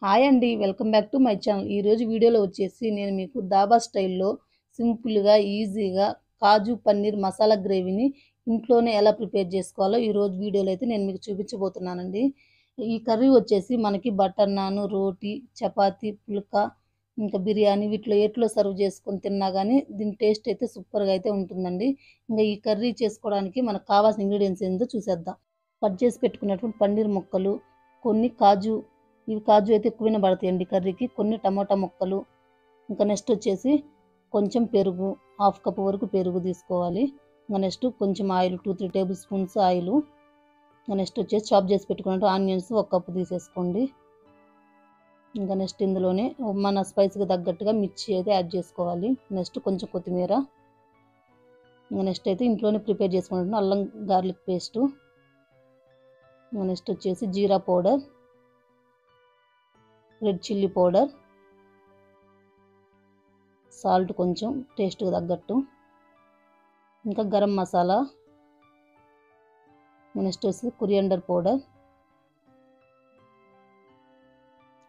Hi అండి. Welcome back to my channel. ఈరోజు వీడియోలో వచ్చేసి నేను మీకు దాబా స్టైల్‌లో సింపుల్‌గా, ఈజీగా కాజు పన్నీర్ మసాలా గ్రేవీని ఇంట్లోనే ఎలా ప్రిపేర్ చేసుకోవాలో ఈరోజు వీడియోలో అయితే నేను మీకు చూపించబోతున్నానండి. ఈ కర్రీ వచ్చేసి మనకి బటర్ నాన్, రోటీ, చపాతీ, పుల్కా, ఇంకా బిర్యానీ వీటిలో ఏట్లో సర్వ్ చేసుకొని తిన్నా గానీ దీని టేస్ట్ అయితే సూపర్‌గా అయితే ఉంటుందండి. ఇంక ఈ కర్రీ చేసుకోవడానికి మనకు కావాల్సిన ఇంగ్రీడియెంట్స్ ఏందో చూసేద్దాం. కట్ చేసి పెట్టుకున్నటువంటి పన్నీర్ ముక్కలు, కొన్ని కాజు, ఇవి కాజు అయితే ఎక్కువనే పడతాయండి కర్రీకి. కొన్ని టమోటా ముక్కలు, ఇంకా నెక్స్ట్ వచ్చేసి కొంచెం పెరుగు, హాఫ్ కప్ వరకు పెరుగు తీసుకోవాలి. ఇంకా నెక్స్ట్ కొంచెం ఆయిల్, 2-3 టేబుల్ స్పూన్స్ ఆయిల్. ఇంకా నెక్స్ట్ వచ్చేసి చాప్ చేసి పెట్టుకున్నట్టు ఆనియన్స్ 1 కప్పు తీసేసుకోండి. ఇంకా నెక్స్ట్ ఇందులోనే మన స్పైస్కి తగ్గట్టుగా మిర్చి అయితే యాడ్ చేసుకోవాలి. నెక్స్ట్ కొంచెం కొత్తిమీర. ఇంకా నెక్స్ట్ అయితే ఇంట్లోనే ప్రిపేర్ చేసుకుంటున్నాను అల్లం గార్లిక్ పేస్టు. ఇంకా నెక్స్ట్ వచ్చేసి జీరా powder, red chilli powder, salt కొంచెం టేస్ట్కి తగ్గట్టు, ఇంకా గరం మసాలా, నెక్స్ట్ వచ్చి కొరియాండర్ పౌడర్,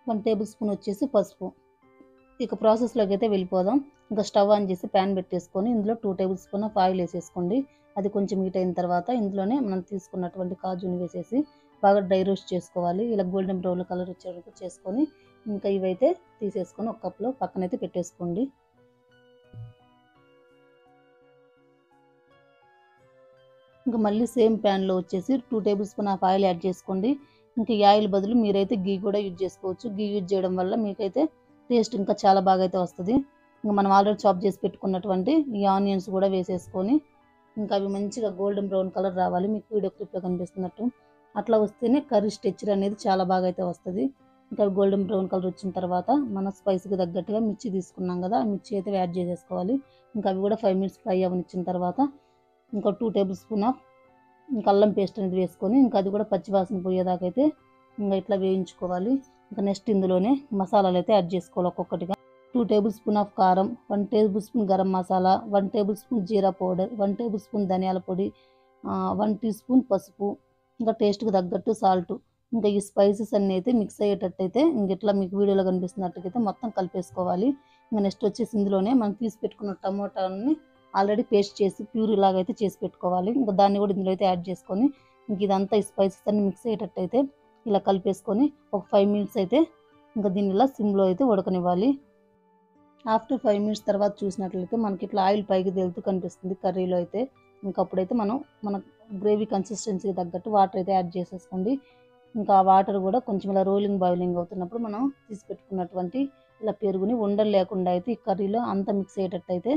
1 టేబుల్ స్పూన్ వచ్చేసి పసుపు. ఇక ప్రాసెస్లోకి అయితే వెళ్ళిపోదాం. ఇంకా స్టవ్ ఆన్ చేసి ప్యాన్ పెట్టేసుకొని ఇందులో 2 టేబుల్ స్పూన్ ఆఫ్ ఆయిల్ వేసేసుకోండి. అది కొంచెం హీట్ అయిన తర్వాత ఇందులోనే మనం తీసుకున్నటువంటి కాజుని వేసేసి బాగా డ్రై రోస్ట్ చేసుకోవాలి. ఇలా గోల్డెన్ బ్రౌన్ కలర్ వచ్చే వరకు చేసుకొని ఇంకా ఇవైతే తీసేసుకొని ఒక కప్లో పక్కనైతే పెట్టేసుకోండి. ఇంకా మళ్ళీ సేమ్ ప్యాన్లో వచ్చేసి 2 table spoon of oil add చేసుకోండి. ఇంకా ఈ ఆయిల్ బదులు మీరైతే గీ కూడా యూజ్ చేసుకోవచ్చు. గీ యూజ్ చేయడం వల్ల మీకైతే టేస్ట్ ఇంకా చాలా బాగా అయితే వస్తుంది. ఇంకా మనం ఆల్రెడీ చాప్ చేసి పెట్టుకున్నటువంటి ఈ ఆనియన్స్ కూడా వేసేసుకొని ఇంకా అవి మంచిగా గోల్డెన్ బ్రౌన్ కలర్ రావాలి. మీకు వీడియో క్లిప్లో కనిపిస్తున్నట్టు అట్లా వస్తేనే కర్రీ టెక్స్చర్ అనేది చాలా బాగా అయితే వస్తుంది. ఇంకా గోల్డెన్ బ్రౌన్ కలర్ వచ్చిన తర్వాత మన స్పైస్కి తగ్గట్టుగా మిర్చి తీసుకున్నాం కదా, ఆ మిర్చి అయితే యాడ్ చేసేసుకోవాలి. ఇంకా అవి కూడా 5 మినిట్స్ ఫ్రై అవ్వనిచ్చిన తర్వాత ఇంకా 2 టేబుల్ స్పూన్ ఆఫ్ ఇంకా అల్లం పేస్ట్ అనేది వేసుకొని ఇంకా అది కూడా పచ్చివాసన పోయేదాకా అయితే ఇంకా ఇట్లా వేయించుకోవాలి. ఇంకా నెక్స్ట్ ఇందులోనే మసాలాలు అయితే యాడ్ చేసుకోవాలి ఒక్కొక్కటిగా. 2 టేబుల్ స్పూన్ ఆఫ్ కారం, 1 tablespoon garam masala, 1 tablespoon జీరా పౌడర్, 1 టేబుల్ స్పూన్ ధనియాల పొడి, 1 టీ స్పూన్ పసుపు, ఇంకా టేస్ట్కి తగ్గట్టు సాల్ట్. ఇంకా ఈ స్పైసెస్ అన్నీ అయితే మిక్స్ అయ్యేటట్టయితే ఇంక ఇట్లా మీకు వీడియోలో కనిపిస్తున్నట్టయితే మొత్తం కలిపేసుకోవాలి. ఇంకా నెక్స్ట్ వచ్చేసి ఇందులోనే మనం తీసి పెట్టుకున్న టమోటాని ఆల్రెడీ పేస్ట్ చేసి ప్యూరీ లాగా అయితే చేసి పెట్టుకోవాలి. ఇంకా దాన్ని కూడా ఇందులో అయితే యాడ్ చేసుకొని ఇంక ఇదంతా ఈ స్పైసెస్ అన్ని మిక్స్ అయ్యేటట్టయితే ఇలా కలిపేసుకొని ఒక 5 మినిట్స్ అయితే ఇంకా దీన్ని ఇలా సిమ్లో అయితే ఉడకనివ్వాలి. ఆఫ్టర్ 5 మినిట్స్ తర్వాత చూసినట్లయితే మనకి ఇట్లా ఆయిల్ పైకి తేలుతూ కనిపిస్తుంది కర్రీలో అయితే. ఇంకా అప్పుడైతే మన గ్రేవీ కన్సిస్టెన్సీకి తగ్గట్టు వాటర్ అయితే యాడ్ చేసేసుకోండి. ఇంకా ఆ వాటర్ కూడా కొంచెం ఇలా బాయిలింగ్ అవుతున్నప్పుడు మనం తీసి పెట్టుకున్నటువంటి ఇలా పెరుగుని ఉండలు లేకుండా అయితే ఈ కర్రీలో అంతా మిక్స్ అయ్యేటట్టు అయితే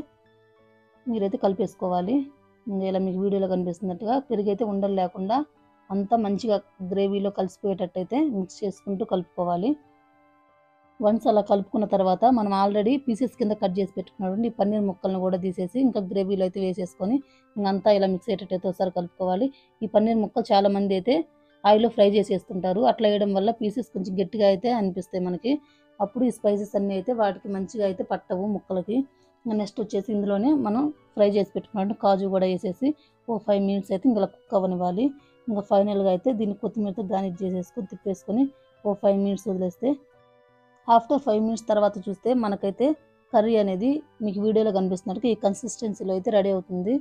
మీరైతే కలిపేసుకోవాలి. ఇలా మీకు వీడియోలో కనిపిస్తున్నట్టుగా పెరుగు అయితే ఉండలు లేకుండా అంతా మంచిగా గ్రేవీలో కలిసిపోయేటట్టయితే మిక్స్ చేసుకుంటూ కలుపుకోవాలి. వన్స్ అలా కలుపుకున్న తర్వాత మనం ఆల్రెడీ పీసెస్ కింద కట్ చేసి పెట్టుకున్నటువంటి ఈ పన్నీర్ ముక్కలను కూడా తీసేసి ఇంకా గ్రేవీలో అయితే వేసేసుకొని ఇంకంతా ఇలా మిక్స్ అయ్యేటట్టయితే ఒకసారి కలుపుకోవాలి. ఈ పన్నీర్ ముక్కలు చాలామంది అయితే ఆయిల్లో ఫ్రై చేసేస్తుంటారు. అట్లా వేయడం వల్ల పీసెస్ కొంచెం గట్టిగా అయితే అనిపిస్తాయి మనకి. అప్పుడు ఈ స్పైసెస్ అన్నీ అయితే వాటికి మంచిగా అయితే పట్టవు ముక్కలకి. నెక్స్ట్ వచ్చేసి ఇందులోనే మనం ఫ్రై చేసి పెట్టుకున్నట్టు కాజు కూడా వేసేసి ఓ 5 మినిట్స్ అయితే ఇంకా కుక్ అవ్వనివ్వాలి. ఇంకా ఫైనల్గా అయితే దీన్ని కొత్తిమీరతో గార్నిష్ చేసేసుకొని తిప్పేసుకొని ఓ 5 మినిట్స్ వదిలేస్తే ఆఫ్టర్ 5 మినిట్స్ తర్వాత చూస్తే మనకైతే కర్రీ అనేది మీకు వీడియోలో కనిపిస్తున్నట్టు ఈ కన్సిస్టెన్సీలో అయితే రెడీ అవుతుంది.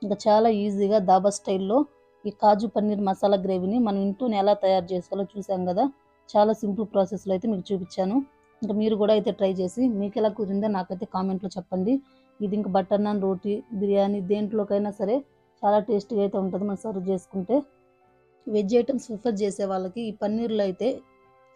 ఇంకా చాలా ఈజీగా దాబా స్టైల్లో ఈ కాజు పన్నీర్ మసాలా గ్రేవీని మనం ఇంట్లోనే ఎలా తయారు చేసుకోవాలో చూసాం కదా. చాలా సింపుల్ ప్రాసెస్లో అయితే మీకు చూపించాను. ఇంకా మీరు కూడా అయితే ట్రై చేసి మీకు ఎలా కుదిరిందో నాకైతే కామెంట్లో చెప్పండి. ఇది ఇంకా బటర్ నాన్, రోటీ, బిర్యానీ దేంట్లోకైనా సరే చాలా టేస్టీగా అయితే ఉంటుంది మనం సర్వ్ చేసుకుంటే. వెజ్ ఐటమ్స్ ప్రిఫర్ చేసే వాళ్ళకి ఈ పన్నీర్లో అయితే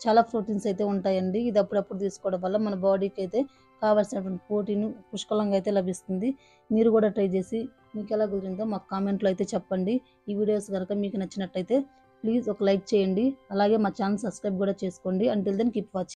చాలా ప్రోటీన్స్ అయితే ఉంటాయండి. ఇది అప్పుడప్పుడు తీసుకోవడం వల్ల మన బాడీకి అయితే కావాల్సినటువంటి ప్రోటీన్ పుష్కలంగా అయితే లభిస్తుంది. మీరు కూడా ట్రై చేసి మీకు ఎలా కుదిరిందో మాకు కామెంట్లో అయితే చెప్పండి. ఈ వీడియోస్ కనుక మీకు నచ్చినట్టయితే ప్లీజ్ ఒక లైక్ చేయండి. అలాగే మా ఛానల్ సబ్స్క్రైబ్ కూడా చేసుకోండి. Until then keep watching.